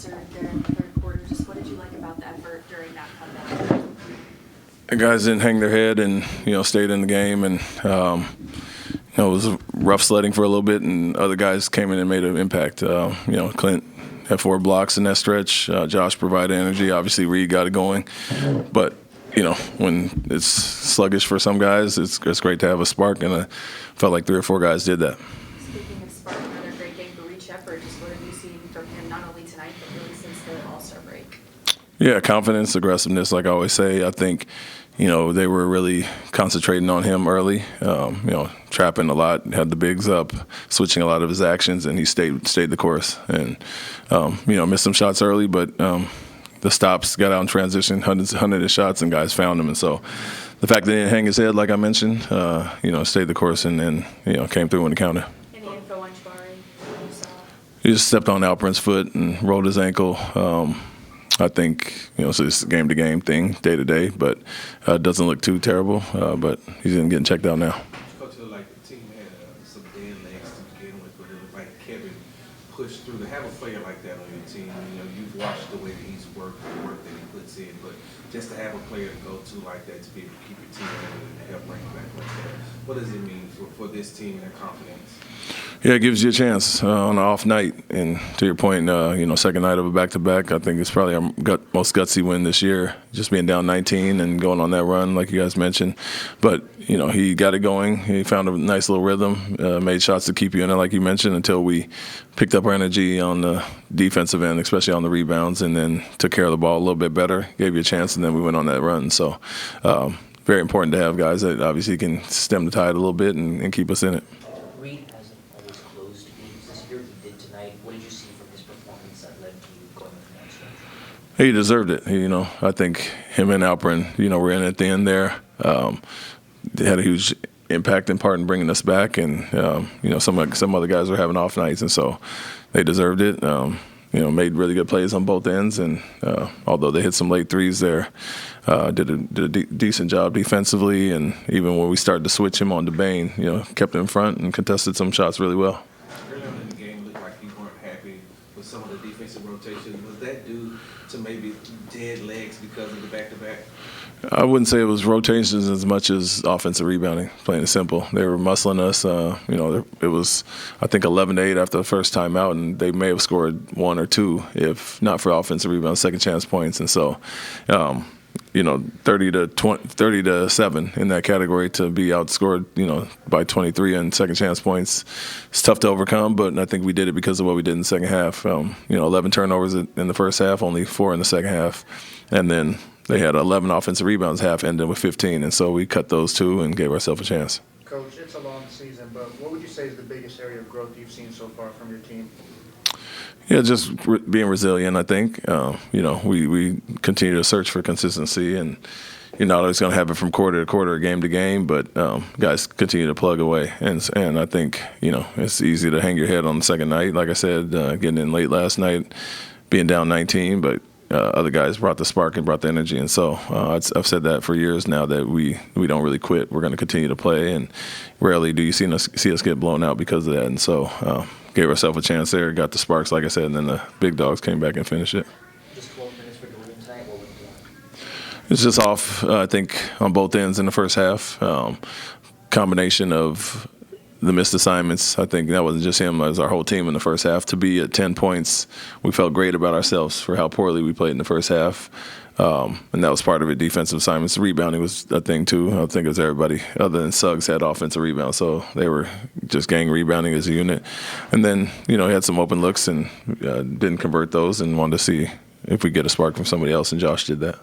unanswered there in the third quarter. Just what did you like about the effort during that comeback? The guys didn't hang their head and, stayed in the game. And, it was rough sledding for a little bit, and other guys came in and made an impact. Clint had 4 blocks in that stretch. Josh provided energy. Obviously, Reed got it going. But, when it's sluggish for some guys, it's great to have a spark, and I felt like 3 or 4 guys did that. Speaking of spark, another great game for Sheppard. Just what have you seen from him not only tonight but really since the All-Star break? Yeah, confidence, aggressiveness, like I always say. I think, they were really concentrating on him early, trapping a lot, had the bigs up, switching a lot of his actions, and he stayed the course. And, missed some shots early, but the stops got out in transition, hundreds of shots, and guys found him. And so the fact that he didn't hang his head, like I mentioned, stayed the course and then, came through when it counted. Any info on Jabari? You saw? He just stepped on Alperin's foot and rolled his ankle. I think, so it's a game-to-game thing, day-to-day, but it doesn't look too terrible, but he's getting checked out now. Coach, like the team had some dead legs to begin with, but it looked like Kevin pushed through. To have a player like that on your team, you've watched the way that he's worked, the work that he puts in, but just to have a player to go to like that, to be able to keep your team and to help bring you back like that, what does it mean for this team and their confidence? Yeah, it gives you a chance on an off night. And to your point, second night of a back-to-back, I think it's probably our most gutsy win this year, just being down 19 and going on that run, like you guys mentioned. But, he got it going. He found a nice little rhythm, made shots to keep you in it, like you mentioned, until we picked up our energy on the defensive end, especially on the rebounds, and then took care of the ball a little bit better, gave you a chance, and then we went on that run. So very important to have guys that obviously can stem the tide a little bit and keep us in it. Reed hasn't always closed games this year. He did tonight. What did you see from his performance that led to you going with the next stretch? He deserved it. I think him and Alperin, were in at the end there. They had a huge impact in part in bringing us back, and some other guys were having off nights, and so they deserved it. Made really good plays on both ends, and although they hit some late threes there, did a decent job defensively, and even when we started to switch him on to Bain, kept him in front and contested some shots really well. Early on in the game, it looked like you weren't happy with some of the defensive rotation. Was that due to maybe dead legs because of the back-to-back? I wouldn't say it was rotations as much as offensive rebounding, plain and simple. They were muscling us. It was, I think, 11-8 after the first time out, and they may have scored 1 or 2 if not for offensive rebounds, second chance points. And so, 30 to 7 in that category to be outscored, by 23 and second chance points. It's tough to overcome, but I think we did it because of what we did in the second half. 11 turnovers in the first half, only 4 in the second half, and then they had 11 offensive rebounds, half ended with 15, and so we cut those 2 and gave ourselves a chance. Coach, it's a long season, but what would you say is the biggest area of growth you've seen so far from your team? Yeah, just being resilient, I think. We continue to search for consistency, and you're not always going to have it from quarter to quarter, game to game, but guys continue to plug away. And I think, it's easy to hang your head on the second night. Like I said, getting in late last night, being down 19, but other guys brought the spark and brought the energy. And so I've said that for years now, that we don't really quit. We're going to continue to play, and rarely do you see us get blown out because of that. And so gave ourselves a chance there, got the sparks, like I said, and then the big dogs came back and finished it. Just 12 minutes for Dorian tonight. What was it doing? It's just off, I think, on both ends in the first half. Combination of the missed assignments. I think that wasn't just him, it was our whole team in the first half. To be at 10 points, we felt great about ourselves for how poorly we played in the first half. And that was part of it, defensive assignments. Rebounding was a thing, too. I think it was everybody other than Suggs had offensive rebounds, so they were just gang rebounding as a unit. And then, he had some open looks and didn't convert those, and wanted to see if we get a spark from somebody else, and Josh did that.